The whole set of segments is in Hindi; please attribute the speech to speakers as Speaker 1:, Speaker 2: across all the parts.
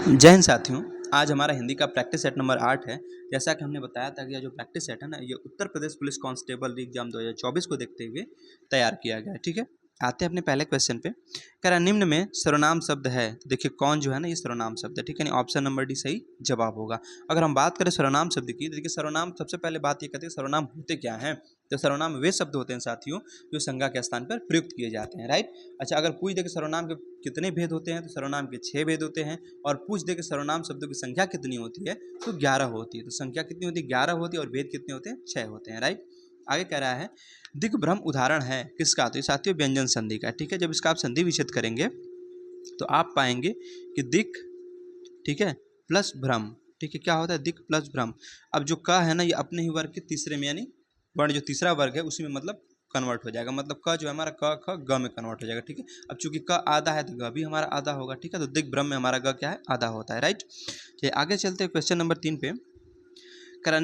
Speaker 1: जय हिंद साथियों। आज हमारा हिंदी का प्रैक्टिस सेट नंबर 8 है। जैसा कि हमने बताया था कि यह जो प्रैक्टिस सेट है ना, ये Uttar Pradesh police constable exam 2024 को देखते हुए तैयार किया गया है। ठीक है, आते हैं अपने पहले क्वेश्चन पे। कह रहा निम्न में सर्वनाम शब्द है, तो देखिए कौन जो है ना, ये सर्वनाम शब्द है। ठीक है, ऑप्शन नंबर डी सही जवाब होगा। अगर हम बात करें सर्वनाम शब्द की, तो देखिए सर्वनाम सबसे पहले बात ये कहते हैं सर्वनाम होते क्या हैं। तो सर्वनाम वे शब्द होते हैं साथियों जो संज्ञा के स्थान पर प्रयुक्त किए जाते हैं। राइट। अच्छा, अगर पूछ दे कि सर्वनाम के कितने भेद होते हैं, तो सर्वनाम के 6 भेद होते हैं। और पूछ दे कि सर्वनाम शब्दों की संख्या कितनी होती है, तो 11 होती है। तो संख्या कितनी होती है, 11 होती है, और भेद कितने होते हैं, 6 होते हैं। राइट। आगे कह रहा है दिग्भ्रम उदाहरण है किसका, तो साथियों व्यंजन संधि का। ठीक है, जब इसका आप संधि विच्छेद करेंगे तो आप पाएंगे कि दिक, ठीक है, प्लस भ्रम। ठीक है, क्या होता है, दिक प्लस भ्रम। अब जो क है ना, ये अपने ही वर्ग के तीसरे में, यानी वर्ण जो तीसरा वर्ग है उसी में मतलब कन्वर्ट हो जाएगा। मतलब क जो है हमारा क ख ग में कन्वर्ट हो जाएगा। ठीक है, अब चूंकि क आधा है तो ग भी हमारा आधा होगा। ठीक है, तो दिग्भ्रम में हमारा ग क्या है, आधा होता है। राइट। चलिए आगे चलते हैं क्वेश्चन नंबर 3 पे। करा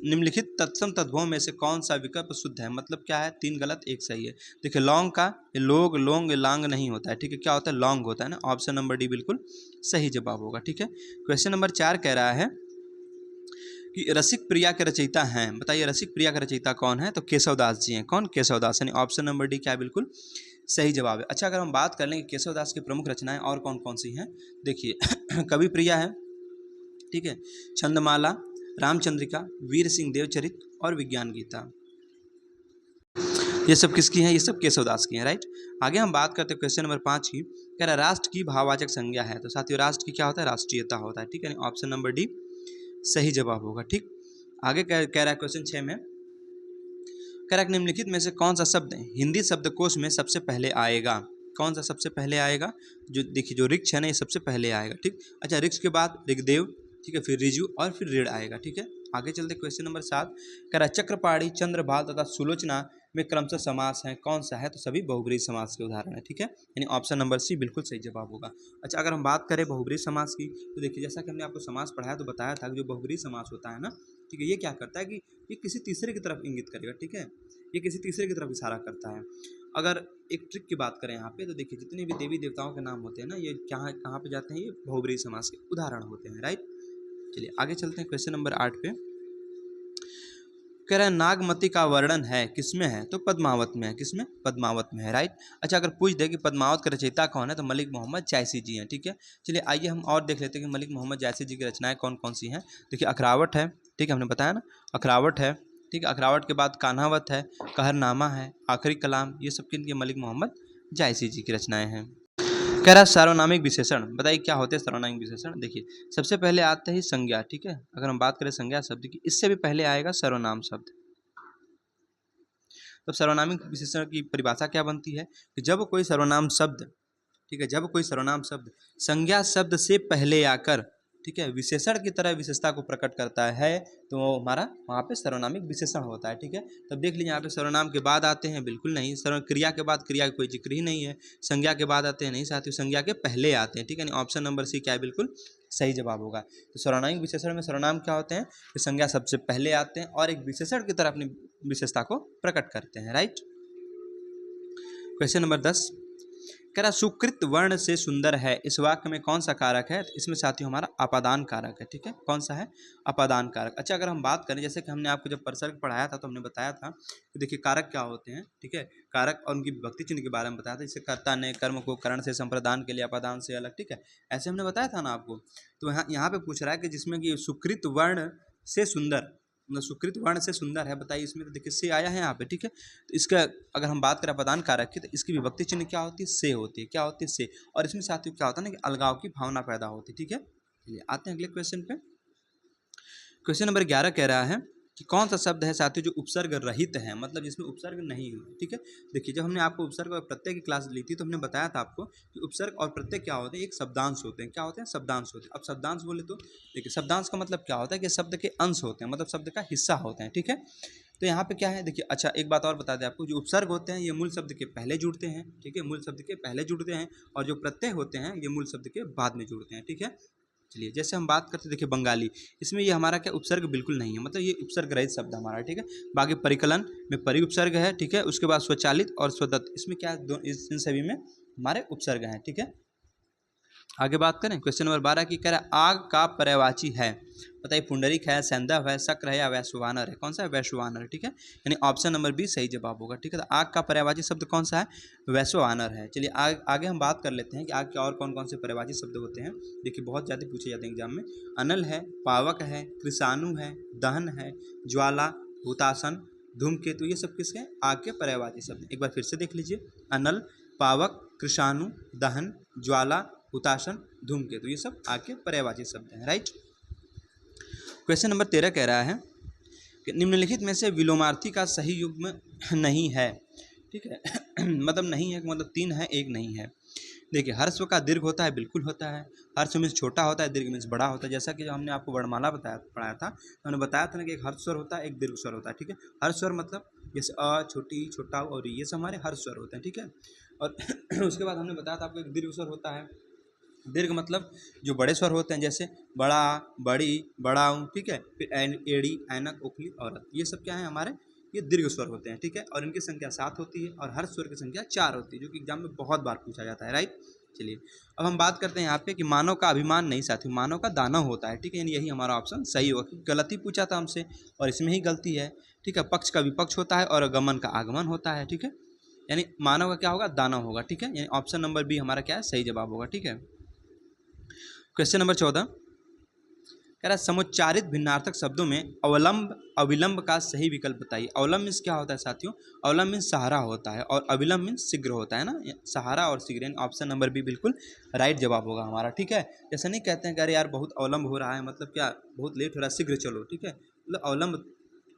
Speaker 1: निम्नलिखित तत्सम तद्भव में से कौन सा विकल्प शुद्ध है। मतलब क्या है, 3 गलत 1 सही है। देखिए लौंग का लोग लोंग लांग नहीं होता है। ठीक है, क्या होता है, लौंग होता है ना। ऑप्शन नंबर डी बिल्कुल सही जवाब होगा। ठीक है, क्वेश्चन नंबर 4 कह रहा है कि रसिक प्रिया के रचयिता हैं। बताइए रसिक प्रिया का रचयिता कौन है, तो केशवदास जी हैं। कौन, केशवदास, यानी ऑप्शन नंबर डी क्या बिल्कुल सही जवाब है। अच्छा, अगर हम बात कर लें कि केशवदास की प्रमुख रचनाएं और कौन कौन सी हैं, देखिए कवि प्रिया है, ठीक है, छंदमाला, रामचंद्रिका, वीर सिंह देवचरित और विज्ञान गीता। ये सब किसकी हैं, ये सब केशवदास की हैं। राइट। आगे हम बात करते हैं क्वेश्चन नंबर 5 की। कह रहा राष्ट्र की भाववाचक संज्ञा है, तो साथियों राष्ट्र की क्या होता है, राष्ट्रीयता होता है। ठीक है, ऑप्शन नंबर डी सही जवाब होगा। ठीक। आगे कह रहा है क्वेश्चन 6 में, कह रहा है निम्नलिखित में से कौन सा शब्द हिंदी शब्दकोश में सबसे पहले आएगा। कौन सा सबसे पहले आएगा, जो देखिए जो ऋक्ष है ना, ये सबसे पहले आएगा। ठीक। अच्छा, ऋक्ष के बाद ऋग्देव, ठीक है, फिर ऋजु और फिर ऋण आएगा। ठीक है, आगे चलते क्वेश्चन नंबर 7। कह रहा चक्रपाणी, चंद्रभाल तथा सुलोचना में क्रमशः समास है, कौन सा है, तो सभी बहुब्रीहि समास के उदाहरण है। ठीक है, यानी ऑप्शन नंबर सी बिल्कुल सही जवाब होगा। अच्छा, अगर हम बात करें बहुब्रीहि समास की, तो देखिए जैसा कि हमने आपको समास पढ़ाया तो बताया था कि जो बहुब्रीहि समास होता है ना, ठीक है, ये क्या करता है कि ये किसी तीसरे की तरफ इंगित करेगा। ठीक है, ये किसी तीसरे की तरफ इशारा करता है। अगर एक ट्रिक की बात करें यहाँ पे, तो देखिए जितने भी देवी देवताओं के नाम होते हैं ना, ये कहाँ पे जाते हैं, ये बहुब्रीहि समास के उदाहरण होते हैं। राइट। चलिए आगे चलते हैं क्वेश्चन नंबर 8 पे। कह रहा है नागमती का वर्णन है किसमें है, तो पद्मावत में है। किसमें, पद्मावत में है। राइट। अच्छा, अगर पूछ दे कि पद्मावत का रचयिता कौन है, तो मलिक मोहम्मद जायसी जी हैं। ठीक है, चलिए आइए हम और देख लेते हैं कि मलिक मोहम्मद जायसी जी की रचनाएं कौन कौन सी हैं। देखिए अखरावट है, ठीक है, हमने बताया ना, अखरावट है। ठीक है, अखरावट के बाद कान्हावत है, कहरनामा है, आखिरी कलाम, ये सब किनके, मलिक मोहम्मद जायसी जी की रचनाएं हैं। कह रहा सार्वनामिक विशेषण, बताइए क्या होते हैं सार्वनामिक विशेषण। देखिए सबसे पहले आते ही संज्ञा। ठीक है, अगर हम बात करें संज्ञा शब्द की, इससे भी पहले आएगा सर्वनाम शब्द। तो सर्वनामिक विशेषण की परिभाषा क्या बनती है कि जब कोई सर्वनाम शब्द, ठीक है, जब कोई सर्वनाम शब्द संज्ञा शब्द से पहले आकर, ठीक है, विशेषण की तरह विशेषता को प्रकट करता है, तो हमारा वहाँ पे सर्वनामिक विशेषण होता है। ठीक है, तब देख लीजिए यहाँ पे सर्वनाम के बाद आते हैं, बिल्कुल नहीं। सर्व क्रिया के बाद क्रिया का कोई जिक्र ही नहीं है। संज्ञा के बाद आते हैं, नहीं साथियों, संज्ञा के पहले आते हैं। ठीक है, ऑप्शन नंबर सी क्या है, बिल्कुल सही जवाब होगा। तो सर्वनामिक विशेषण में सर्वनाम क्या होते हैं, कि संज्ञा सबसे पहले आते हैं और एक विशेषण की तरह अपनी विशेषता को प्रकट करते हैं। राइट। क्वेश्चन नंबर 10, कह रहा सुकृत वर्ण से सुंदर है, इस वाक्य में कौन सा कारक है, तो इसमें साथियों हमारा अपादान कारक है। ठीक है, कौन सा है, अपादान कारक। अच्छा, अगर हम बात करें, जैसे कि हमने आपको जब परसर्ग पढ़ाया था तो हमने बताया था कि देखिए कारक क्या होते हैं। ठीक है, कारक और उनकी विभक्ति चिन्ह के बारे में बताया था। जैसे कर्ता ने कर्म को करण से संप्रदान के लिए अपादान से अलग, ठीक है, ऐसे हमने बताया था ना आपको। तो यहाँ पे पूछ रहा है कि जिसमें कि सुकृत वर्ण से सुंदर, मतलब सुकृत वर्ण से सुंदर है, बताइए इसमें, तो देखिए से आया है यहाँ पे। ठीक है, तो इसका अगर हम बात करें प्रदान कारक की, तो इसकी विभक्ति चिन्ह क्या होती है, से होती है। क्या होती है, से। और इसमें साथियों क्या होता है ना, कि अलगाव की भावना पैदा होती है। ठीक है, चलिए आते हैं अगले क्वेश्चन पे। क्वेश्चन नंबर 11 कह रहा है कि कौन सा शब्द है साथियों जो उपसर्ग रहित है, मतलब जिसमें उपसर्ग नहीं हो। ठीक है, देखिए जब हमने आपको उपसर्ग और प्रत्यय की क्लास ली थी तो हमने बताया था आपको कि उपसर्ग और प्रत्यय क्या होते हैं, एक शब्दांश होते हैं। क्या होते हैं, शब्दांश होते हैं। अब शब्दांश बोले तो देखिए शब्दांश का मतलब क्या होता है, कि शब्द के अंश होते हैं, मतलब शब्द का हिस्सा होते हैं। ठीक है, तो यहाँ पे क्या है, देखिए अच्छा एक बात और बता दें आपको, जो उपसर्ग होते हैं ये मूल शब्द के पहले जुड़ते हैं। ठीक है, मूल शब्द के पहले जुड़ते हैं, और जो प्रत्यय होते हैं ये मूल शब्द के बाद में जुड़ते हैं। ठीक है, चलिए जैसे हम बात करते हैं, देखिए बंगाली, इसमें ये हमारा क्या उपसर्ग बिल्कुल नहीं है, मतलब ये उपसर्ग रहित शब्द हमारा। ठीक है, बाकी परिकलन में परि उपसर्ग है। ठीक है, उसके बाद स्वचालित और स्वदत्त, इसमें क्या है, इन सभी में हमारे उपसर्ग हैं। ठीक है, आगे बात करें क्वेश्चन नंबर 12 की, कह रहा है आग का पर्यायवाची है। बताइए पुंडरीक है, सैंधव है, शक्र है या वैश्वानर है। कौन सा है? वैश्वानर। ठीक है, यानी ऑप्शन नंबर बी सही जवाब होगा। ठीक है, तो आग का पर्यायवाची शब्द कौन सा है? वैश्वानर है। चलिए आगे हम बात कर लेते हैं कि आग के और कौन कौन से पर्यायवाची शब्द होते हैं। देखिए बहुत ज़्यादा पूछे जाते हैं एग्जाम में। अनल है, पावक है, कृषाणु है, दहन है, ज्वाला, हुतासन, धूमकेतु, ये सब किसके? आग के पर्यायवाची शब्द। एक बार फिर से देख लीजिए, अनल, पावक, कृषाणु, दहन, ज्वाला, हुतासन, धूमकेतु, ये सब आग के पर्यायवाची शब्द हैं। राइट। क्वेश्चन नंबर 13 कह रहा है कि निम्नलिखित में से विलोमार्थी का सही युग्म नहीं है। ठीक है मतलब नहीं है, मतलब 3 है, 1 नहीं है। देखिए हर्स्व का दीर्घ होता है, बिल्कुल होता है। हर्स्व मीन्स छोटा होता है, दीर्घ मीन्स बड़ा होता है। जैसा कि जो हमने आपको वर्णमाला पढ़ाया था, तो हमने बताया था ना कि एक हर्ष स्वर होता है, एक दीर्घ स्वर होता है। ठीक है, हर्ष स्वर मतलब जैसे अ, छोटी, छोटा और ये सब हमारे हर्ष स्वर होते हैं। ठीक है, और उसके बाद हमने बताया था आपको एक दीर्घ स्वर होता है। दीर्घ मतलब जो बड़े स्वर होते हैं, जैसे बड़ा, बड़ी, बड़ाऊ। ठीक है, फिर एड़ी, ऐनक, उखली, औरत, ये सब क्या है हमारे? ये दीर्घ स्वर होते हैं। ठीक है, और इनकी संख्या 7 होती है और हर स्वर की संख्या 4 होती है, जो कि एग्जाम में बहुत बार पूछा जाता है। राइट। चलिए अब हम बात करते हैं यहाँ पे कि मानव का अभिमान नहीं साथियों, मानव का दानव होता है। ठीक है, यानी यही हमारा ऑप्शन सही होगा, क्योंकि गलती पूछा था हमसे और इसमें ही गलती है। ठीक है, पक्ष का विपक्ष होता है और गमन का आगमन होता है। ठीक है, यानी मानव का क्या होगा? दानव होगा। ठीक है, यानी ऑप्शन नंबर बी हमारा क्या है? सही जवाब होगा। ठीक है, क्वेश्चन नंबर 14 कह रहा है समुच्चारित भिन्नार्थक शब्दों में अवलंब अविलंब का सही विकल्प बताइए। अवलंब मीन्स क्या होता है साथियों? अवलंब मीन्स सहारा होता है और अविलंब मीन्स शीघ्र होता है ना, सहारा और शीघ्र। ऑप्शन नंबर बी बिल्कुल राइट जवाब होगा हमारा। ठीक है, जैसे नहीं कहते हैं कि अरे यार बहुत अवलंब हो रहा है, मतलब क्या बहुत लेट हो रहा है, शीघ्र चलो। ठीक है, मतलब अवलंब,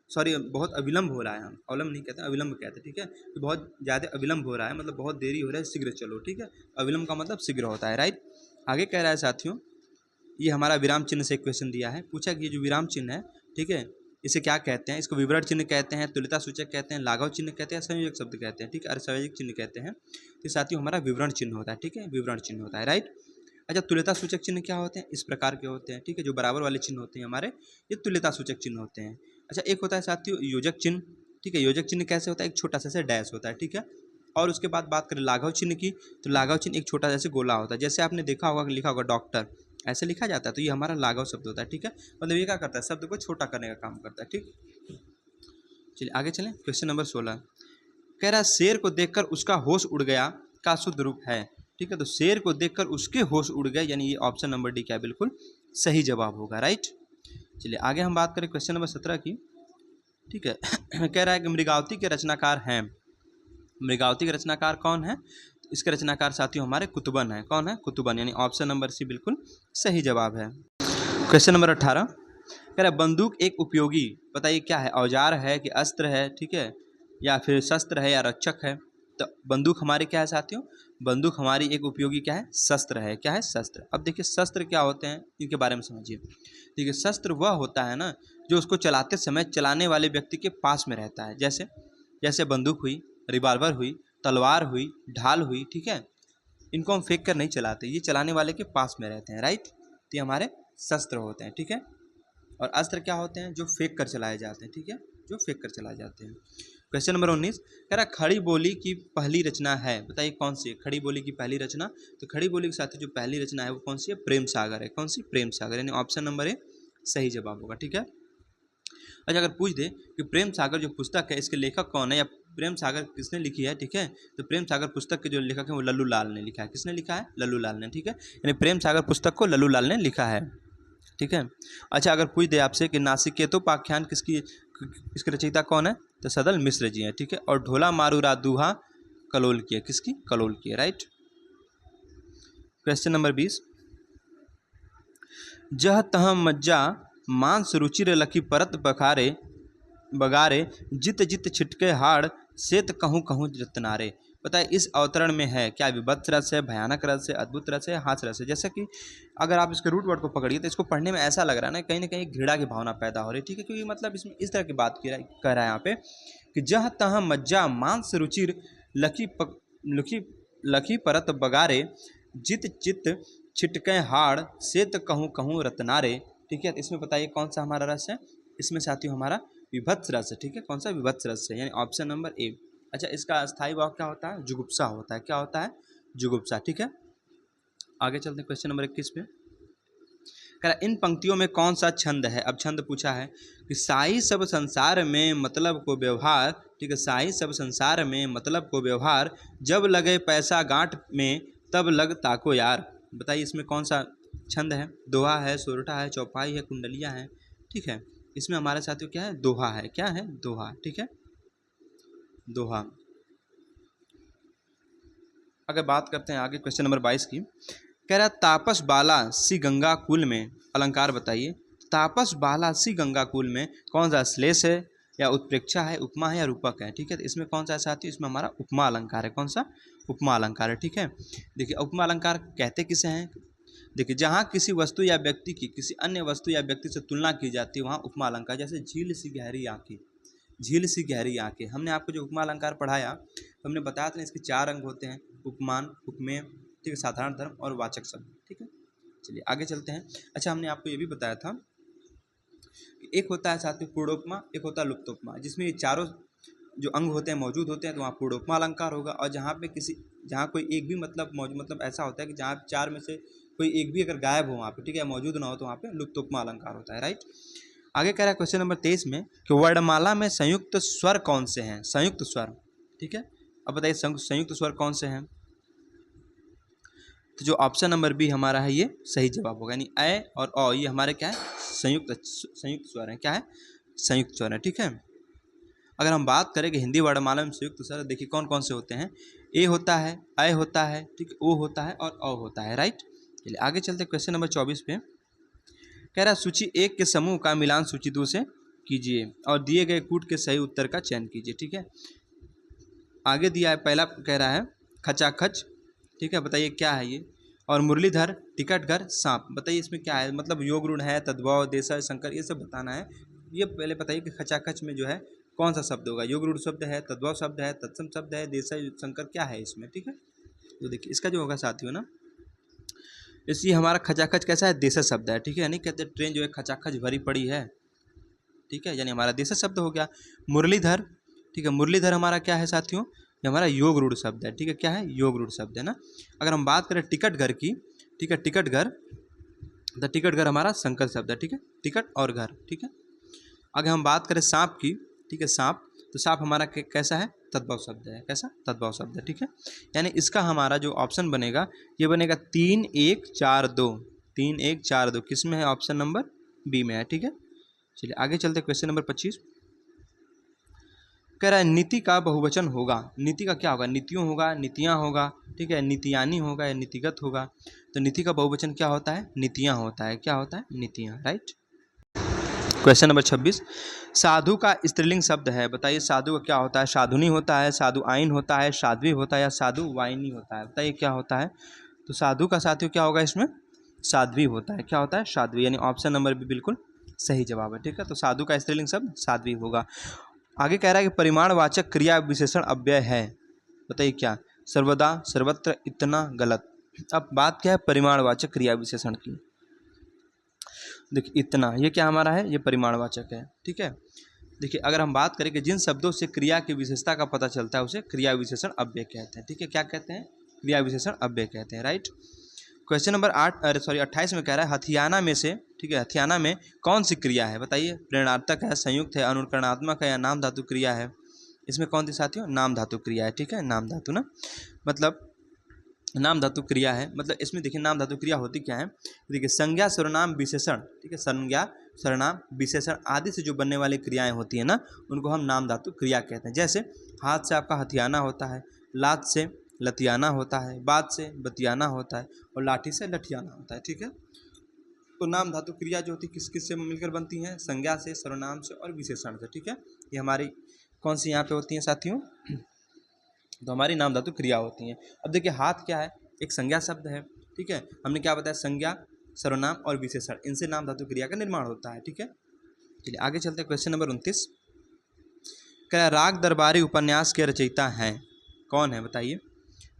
Speaker 1: सॉरी बहुत अविलंब हो रहा है, हम अवलंब नहीं कहते, अविलंब कहते हैं। ठीक है, कि बहुत ज़्यादा अविलंब हो रहा है, मतलब बहुत देरी हो रहा है, शीघ्र चलो। ठीक है, अविलंब का मतलब शीघ्र होता है। राइट। आगे कह रहा है साथियों, ये हमारा विराम चिन्ह से क्वेश्चन दिया है, पूछा कि ये जो विराम चिन्ह है, ठीक है, इसे क्या कहते हैं? इसको विवरण चिन्ह कहते हैं, तुल्यता सूचक कहते हैं, लाघव चिन्ह कहते हैं, संयोजक शब्द कहते हैं। ठीक है, और संयोजक चिन्ह कहते हैं। तो साथियों हमारा विवरण चिन्ह होता है। ठीक है, विवरण चिन्ह होता है। राइट। अच्छा, तुल्यता सूचक चिन्ह क्या होते हैं? इस प्रकार के होते हैं। ठीक है, जो बराबर वाले चिन्ह होते हैं हमारे, ये तुल्यता सूचक चिन्ह होते हैं। अच्छा, एक होता है साथियों योजक चिन्ह। ठीक है, योजक चिन्ह कैसे होता है? एक छोटा सा से डैश होता है। ठीक है, और उसके बाद बात करें लाघव चिन्ह की, तो लाघव चिन्ह एक छोटा जैसे गोला होता है। जैसे आपने देखा होगा कि लिखा होगा डॉक्टर, ऐसे लिखा जाता है, तो ये हमारा लाघव शब्द होता है। ठीक है, मतलब ये क्या करता है? शब्द को छोटा करने का काम करता है। ठीक, चलिए आगे चलें। क्वेश्चन नंबर 16 कह रहा है शेर को देखकर उसका होश उड़ गया का शुद्ध रूप है। ठीक है, तो शेर को देखकर उसके होश उड़ गए, यानी ये ऑप्शन नंबर डी क्या है? बिल्कुल सही जवाब होगा। राइट। चलिए आगे हम बात करें क्वेश्चन नंबर 17 की। ठीक है कह रहा है कि मृगावती के रचनाकार हैं। मृगावती के रचनाकार कौन है? इसके रचनाकार साथियों हमारे कुतुबन है। कौन है? कुतुबन, यानी ऑप्शन नंबर सी बिल्कुल सही जवाब है। क्वेश्चन नंबर 18 कह रहा है बंदूक एक उपयोगी, बताइए क्या है? औजार है कि अस्त्र है? ठीक है, या फिर शस्त्र है या रक्षक है? तो बंदूक हमारी क्या है साथियों? बंदूक हमारी एक उपयोगी क्या है? शस्त्र है। क्या है? शस्त्र। अब देखिए शस्त्र क्या होते हैं, इनके बारे में समझिए। देखिए शस्त्र वह होता है ना जो उसको चलाते समय चलाने वाले व्यक्ति के पास में रहता है। जैसे जैसे बंदूक हुई, रिवॉल्वर हुई, तलवार हुई, ढाल हुई। ठीक है, इनको हम फेंक कर नहीं चलाते, ये चलाने वाले के पास में रहते हैं। राइट, तो ये हमारे शस्त्र होते हैं। ठीक है, और अस्त्र क्या होते हैं? जो फेंक कर चलाए जाते हैं। ठीक है, जो फेंक कर चलाए जाते हैं। क्वेश्चन नंबर 19 कह रहा खड़ी बोली की पहली रचना है, बताइए कौन सी है खड़ी बोली की पहली रचना? तो खड़ी बोली के साथ जो पहली रचना है वो कौन सी है? प्रेम सागर है। कौन सी? प्रेम सागर, यानी ऑप्शन नंबर ए सही जवाब होगा। ठीक है, अच्छा अगर पूछ दे कि प्रेम सागर जो पुस्तक है इसके लेखक कौन है, या प्रेम सागर किसने लिखी है? ठीक है, तो प्रेम सागर पुस्तक के जो लेखक है वो लल्लू लाल ने लिखा है। किसने लिखा है? लल्लू लाल ने। ठीक है, यानी प्रेम सागर पुस्तक को लल्लू लाल ने लिखा है। ठीक है, अच्छा अगर पूछ दे आपसे कि नासिकेतोपाख्यान इसके रचयिता कौन है? तो सदल मिश्र जी हैं। ठीक है, और ढोला मारूरा दूहा कलोल की है। किसकी? कलोल की है। राइट। क्वेश्चन नंबर 20 जह तह मज्जा मांस रुचिर लखी परत बखारे बगारे जित जित छिटके हाड़ सेत कहूँ कहूँ रत्नारे। बताए इस अवतरण में है क्या? विभत्स रस है, भयानक रस है, अद्भुत रस है, हास्य रस है। जैसे कि अगर आप इसके रूट वर्ड को पकड़िए तो इसको पढ़ने में ऐसा लग रहा है ना कहीं घृणा की भावना पैदा हो रही है। ठीक है, क्योंकि मतलब इसमें इस तरह की बात कह रहा है यहाँ पे कि जह तह मज्जा मांस रुचिर लखी लखी लखी परत बगारे जित चित छिटके हाड़ सेत कहूँ कहूँ रत्नारे। ठीक है, तो इसमें बताइए कौन सा हमारा रस है? इसमें साथियों हमारा विभत्स रस है। ठीक है, कौन सा? विभत्स रस है, यानी ऑप्शन नंबर ए। अच्छा, इसका स्थायी भाव क्या होता है? जुगुप्सा होता है। क्या होता है? जुगुप्सा। ठीक है, आगे चलते हैं क्वेश्चन नंबर 21 पे। कह रहा इन पंक्तियों में कौन सा छंद है। अब छंद पूछा है कि साई सब संसार में मतलब को व्यवहार, ठीक है, साई सब संसार में मतलब को व्यवहार, जब लगे पैसा गांठ में तब लग ताको यार। बताइए इसमें कौन सा छंद है। दोहा है, सोरठा है, चौपाई है, कुंडलिया है, ठीक है। इसमें हमारे साथियों क्या है, दोहा है। क्या है, दोहा, ठीक है, दोहा। अगर बात करते हैं आगे क्वेश्चन नंबर 22 की। कह रहा तापस बाला सी गंगा कुल में, अलंकार बताइए। तापस बाला सी गंगा कुल में कौन सा श्लेष है या उत्प्रेक्षा है, उपमा है या रूपक है, ठीक है। तो इसमें कौन सा साथियों, इसमें हमारा उपमा अलंकार है। कौन सा, उपमा अलंकार है, ठीक है। देखिए उपमा अलंकार कहते किसे हैं। देखिए जहाँ किसी वस्तु या व्यक्ति की किसी अन्य वस्तु या व्यक्ति से तुलना की जाती है वहाँ उपमा अलंकार। जैसे झील सी गहरी आंखें, झील सी गहरी आंखें। हमने आपको जो उपमा अलंकार पढ़ाया तो हमने बताया था इसके 4 अंग होते हैं, उपमान, उपमेय, ठीक है, साधारण धर्म और वाचक शब्द, ठीक है। चलिए आगे चलते हैं। अच्छा हमने आपको ये भी बताया था कि एक होता है साथियों पूर्णोपमा, एक होता है लुप्तोपमा, जिसमें ये चारों जो अंग होते हैं मौजूद होते हैं तो वहाँ पूर्णोपमा अलंकार होगा। और जहाँ कोई एक भी मतलब ऐसा होता है कि जहाँ 4 में से कोई एक भी अगर गायब हो वहाँ पे, ठीक है, मौजूद ना हो तो वहाँ पे लुप्तोपमा अलंकार होता है, राइट। आगे कह रहा है क्वेश्चन नंबर 23 में कि वर्णमाला में संयुक्त स्वर कौन से हैं। संयुक्त स्वर, ठीक है। अब बताइए संयुक्त स्वर कौन से हैं। तो जो ऑप्शन नंबर बी हमारा है ये सही जवाब होगा, यानी अ और अ ये हमारे क्या है, संयुक्त स्वर हैं। क्या है, संयुक्त स्वर है, ठीक है। अगर हम बात करें कि हिंदी वर्णमाला में संयुक्त स्वर देखिए कौन कौन से होते हैं। ए होता है, अ होता है, ठीक है, ओ होता है और अ होता है, राइट। चलिए आगे चलते क्वेश्चन नंबर 24 पे। कह रहा सूची 1 के समूह का मिलान सूची 2 से कीजिए और दिए गए कूट के सही उत्तर का चयन कीजिए, ठीक है। आगे दिया है, पहला कह रहा है खचाखच, ठीक है, बताइए क्या है ये। और मुरलीधर, टिकटघर, सांप, बताइए इसमें क्या है, मतलब योग रूढ़ है, तद्भव, देसाई, शंकर, ये सब बताना है। ये पहले बताइए कि खचाखच में जो है कौन सा शब्द होगा। योग रूढ़ शब्द है, तद्भव शब्द है, तत्सम शब्द है, देसाई, शंकर, क्या है इसमें, ठीक है। तो देखिए इसका जो होगा साथियों ना, इसलिए हमारा खचाखच कैसा है, देसा शब्द है, ठीक है। यानी कहते ट्रेन जो है खचाखच भरी पड़ी है, ठीक है, यानी हमारा देसा शब्द हो गया। मुरलीधर, ठीक है, मुरलीधर हमारा क्या है साथियों, ये हमारा योग रूढ़ शब्द है, ठीक है। क्या है, योग रूढ़ शब्द है ना। अगर हम बात करें टिकटघर की, ठीक है, टिकटघर, तो टिकटघर हमारा संकर शब्द है, ठीक है, टिकट और घर, ठीक है। अगर हम बात करें सांप की, ठीक है, सांप, तो सांप हमारा कैसा है, तद्भव शब्द है। कैसा, तद्भव शब्द है, ठीक है। यानी इसका हमारा जो ऑप्शन बनेगा ये बनेगा 3 1 4 2, 3 1 4 2 किस में है, ऑप्शन नंबर बी में है, ठीक है। चलिए आगे चलते क्वेश्चन नंबर 25। कह रहा है नीति का बहुवचन होगा। नीति का क्या होगा, नीतियों होगा, नीतियाँ होगा, ठीक है, नीतियानी होगा या नीतिगत होगा। तो नीति का बहुवचन क्या होता है, नीतियाँ होता है। क्या होता है, नीतियाँ, राइट। Question number 26। साधु का स्त्रीलिंग शब्द है, बताइए साधु का क्या होता है। साधुनी होता है, साधु आइन होता है, साध्वी होता है या साधु वाइनी होता है, बताइए क्या होता है। तो साधु का साथियों क्या होगा इसमें, साध्वी होता है। क्या होता है, साध्वी, यानी ऑप्शन नंबर भी बिल्कुल सही जवाब है, ठीक है। तो साधु का स्त्रीलिंग शब्द साध्वी होगा। आगे कह रहा है कि परिमाणवाचक क्रिया विशेषण अव्यय है, बताइए क्या। सर्वदा, सर्वत्र, इतना, गलत। अब बात क्या है परिमाणवाचक क्रिया विशेषण की। देखिए इतना, ये क्या हमारा है, ये परिमाणवाचक है, ठीक है। देखिए अगर हम बात करें कि जिन शब्दों से क्रिया की विशेषता का पता चलता है उसे क्रिया विशेषण अव्यय कहते हैं, ठीक है। क्या कहते हैं, क्रिया विशेषण अव्यय कहते हैं, राइट। क्वेश्चन नंबर 28 में कह रहा है हथियाना में से, ठीक है, हथियाना में कौन सी क्रिया है, बताइए। प्रेरणार्थक है, संयुक्त है, अनुकरणात्मक है या नाम धातु क्रिया है। इसमें कौन सी साथियों, नाम धातु क्रिया है, ठीक है, नाम धातु ना, मतलब नाम धातु क्रिया है। मतलब इसमें देखिए नाम धातु क्रिया होती क्या है, देखिए संज्ञा, सर्वनाम, विशेषण, ठीक है, संज्ञा, सर्वनाम, विशेषण आदि से जो बनने वाली क्रियाएं होती है ना उनको हम नाम धातु क्रिया कहते हैं। जैसे हाथ से आपका हथियाना होता है, लात से लतियाना होता है, बात से बतियाना होता है और लाठी से लठियाना होता है, ठीक है। तो नाम धातु क्रिया जो होती है किस किस से मिलकर बनती हैं, संज्ञा से, सर्वनाम से और विशेषण से, ठीक है। ये हमारी कौन सी यहाँ पे होती हैं साथियों, तो हमारी नाम धातु क्रिया होती हैं। अब देखिए हाथ क्या है, एक संज्ञा शब्द है, ठीक है। हमने क्या बताया, संज्ञा, सर्वनाम और विशेषण, इनसे नाम धातु क्रिया का निर्माण होता है, ठीक है। चलिए आगे चलते हैं क्वेश्चन नंबर 29। क्या राग दरबारी उपन्यास के रचयिता हैं, कौन है बताइए।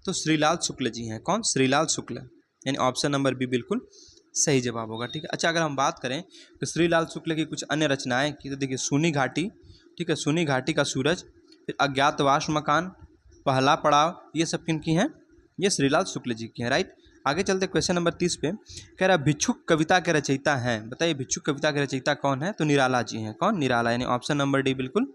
Speaker 1: तो श्रीलाल शुक्ल जी हैं। कौन, श्रीलाल शुक्ल, यानी ऑप्शन नंबर बी बिल्कुल सही जवाब होगा, ठीक है। अच्छा अगर हम बात करें तो श्रीलाल शुक्ल की कुछ अन्य रचनाएं की, तो देखिए सूनी घाटी, ठीक है, सूनी घाटी का सूरज, फिर अज्ञातवास मकान, पहला पड़ाव, ये सब किन की हैं, ये श्रीलाल शुक्ल जी की हैं, राइट। आगे चलते क्वेश्चन नंबर 30 पे। कह रहा भिक्षुक कविता के रचयिता हैं, बताइए भिक्षुक कविता के रचयिता कौन है? तो निराला जी हैं। कौन? निराला, यानी ऑप्शन नंबर डी बिल्कुल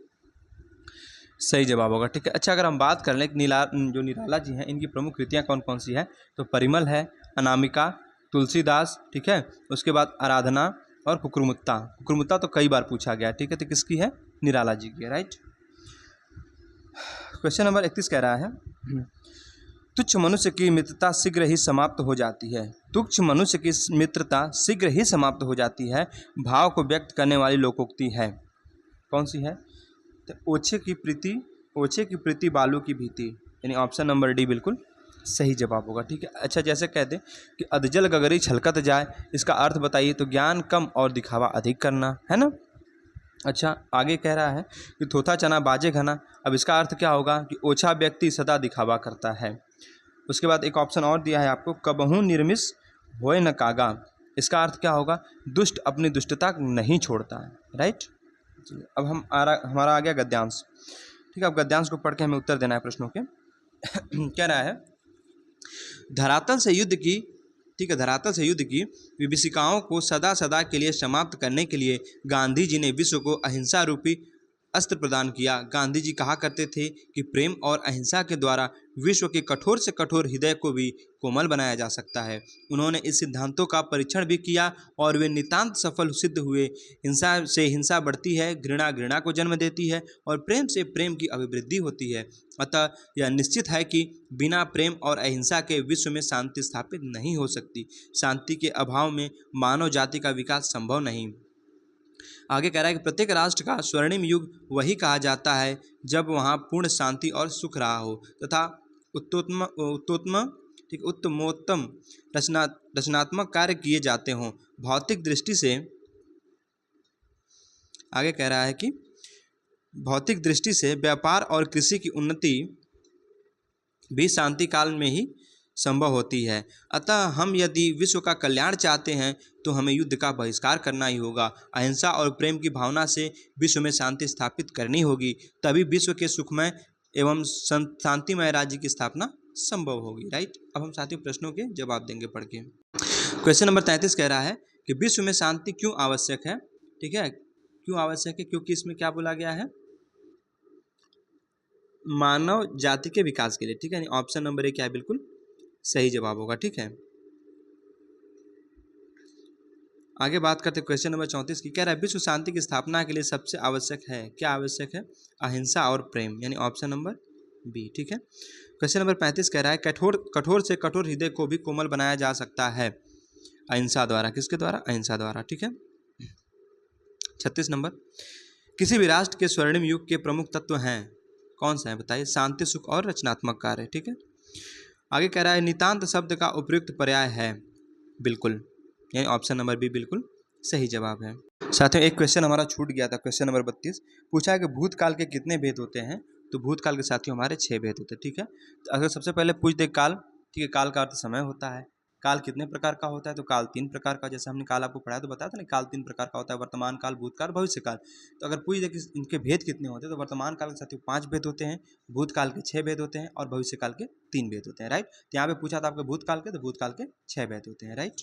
Speaker 1: सही जवाब होगा। ठीक है। अच्छा, अगर हम बात कर लें कि जो निराला जी हैं इनकी प्रमुख कृतियाँ कौन कौन सी है, तो परिमल है, अनामिका, तुलसीदास, ठीक है, उसके बाद आराधना और कुकुरमुत्ता। कुकुरमुत्ता तो कई बार पूछा गया, ठीक है, तो किसकी है? निराला जी की है, राइट। क्वेश्चन नंबर 31 कह रहा है तुच्छ मनुष्य की मित्रता शीघ्र ही समाप्त हो जाती है। तुच्छ मनुष्य की मित्रता शीघ्र ही समाप्त हो जाती है, भाव को व्यक्त करने वाली लोकोक्ति है। कौन सी है? तो ओछे की प्रीति बालू की भीति, यानी ऑप्शन नंबर डी बिल्कुल सही जवाब होगा। ठीक है। अच्छा, जैसे कह दे कि अधजल गगरी छलकत जाए, इसका अर्थ बताइए। तो ज्ञान कम और दिखावा अधिक करना, है ना। अच्छा, आगे कह रहा है कि थोथा चना बाजे घना, अब इसका अर्थ क्या होगा कि ओछा व्यक्ति सदा दिखावा करता है। उसके बाद एक ऑप्शन और दिया है आपको, कबहू निर्मिस होए न कागा, इसका अर्थ क्या होगा? दुष्ट अपनी दुष्टता नहीं छोड़ता है, राइट। अब हमारा आ गया गद्यांश। ठीक है, अब गद्यांश को पढ़ के हमें उत्तर देना है प्रश्नों के। कह रहा है धरातल से युद्ध की, ठीक है, धरातल से युद्ध की विभीषिकाओं को सदा सदा के लिए समाप्त करने के लिए गांधी जी ने विश्व को अहिंसा रूपी अस्त्र प्रदान किया। गांधी जी कहा करते थे कि प्रेम और अहिंसा के द्वारा विश्व के कठोर से कठोर हृदय को भी कोमल बनाया जा सकता है। उन्होंने इस सिद्धांतों का परीक्षण भी किया और वे नितांत सफल सिद्ध हुए। हिंसा से हिंसा बढ़ती है, घृणा घृणा को जन्म देती है और प्रेम से प्रेम की अभिवृद्धि होती है। अतः यह निश्चित है कि बिना प्रेम और अहिंसा के विश्व में शांति स्थापित नहीं हो सकती। शांति के अभाव में मानव जाति का विकास संभव नहीं। आगे कह रहा है कि प्रत्येक राष्ट्र का स्वर्णिम युग वही कहा जाता है जब वहाँ पूर्ण शांति और सुख रहा हो तथा उत्तमोत्तम रचनात्मक कार्य किए जाते हों। भौतिक दृष्टि से आगे कह रहा है कि भौतिक दृष्टि से व्यापार और कृषि की उन्नति भी शांति काल में ही संभव होती है। अतः हम यदि विश्व का कल्याण चाहते हैं तो हमें युद्ध का बहिष्कार करना ही होगा। अहिंसा और प्रेम की भावना से विश्व में शांति स्थापित करनी होगी, तभी विश्व के सुखमय एवं शांतिमय राज्य की स्थापना संभव होगी, राइट। अब हम साथियों प्रश्नों के जवाब देंगे पढ़ के। क्वेश्चन नंबर 33 कह रहा है कि विश्व में शांति क्यों आवश्यक है। ठीक है, क्यों आवश्यक है? क्योंकि इसमें क्या बोला गया है? मानव जाति के विकास के लिए, ठीक है, यानी ऑप्शन नंबर ए क्या है? बिल्कुल सही जवाब होगा। ठीक है, आगे बात करते हैं क्वेश्चन नंबर 34 की। कह रहा है विश्व शांति की स्थापना के लिए सबसे आवश्यक है, क्या आवश्यक है? अहिंसा और प्रेम, यानी ऑप्शन नंबर बी। ठीक है। क्वेश्चन नंबर 35 कह रहा है कठोर से कठोर हृदय को भी कोमल बनाया जा सकता है अहिंसा द्वारा। किसके द्वारा? अहिंसा द्वारा। ठीक है। 36 नंबर, किसी भी राष्ट्र के स्वर्णिम युग के प्रमुख तत्व हैं, कौन सा है बताइए? शांति, सुख और रचनात्मक कार्य। ठीक है। आगे कह रहा है नितांत शब्द का उपयुक्त पर्याय है, बिल्कुल, यानी ऑप्शन नंबर बी बिल्कुल सही जवाब है। साथियों एक क्वेश्चन हमारा छूट गया था, क्वेश्चन नंबर 32 पूछा है कि भूतकाल के कितने भेद होते हैं। तो भूतकाल के साथियों हमारे 6 भेद होते हैं। ठीक है। तो अगर सबसे पहले पूछ दे काल, ठीक है, काल का अर्थ समय होता है। काल कितने प्रकार का होता है? तो काल 3 प्रकार का, जैसे हमने काल आपको पढ़ाया तो बताया था ना, काल 3 प्रकार का होता है, वर्तमान काल, भूतकाल, भविष्य काल। तो अगर पूछ दे कि इनके भेद कितने होते हैं, तो वर्तमान काल के साथियों 5 भेद होते हैं, भूतकाल के 6 भेद होते हैं और भविष्य काल के 3 भेद होते हैं, राइट। तो यहाँ पे पूछा था आपके भूतकाल के, तो भूतकाल के 6 भेद होते हैं, राइट।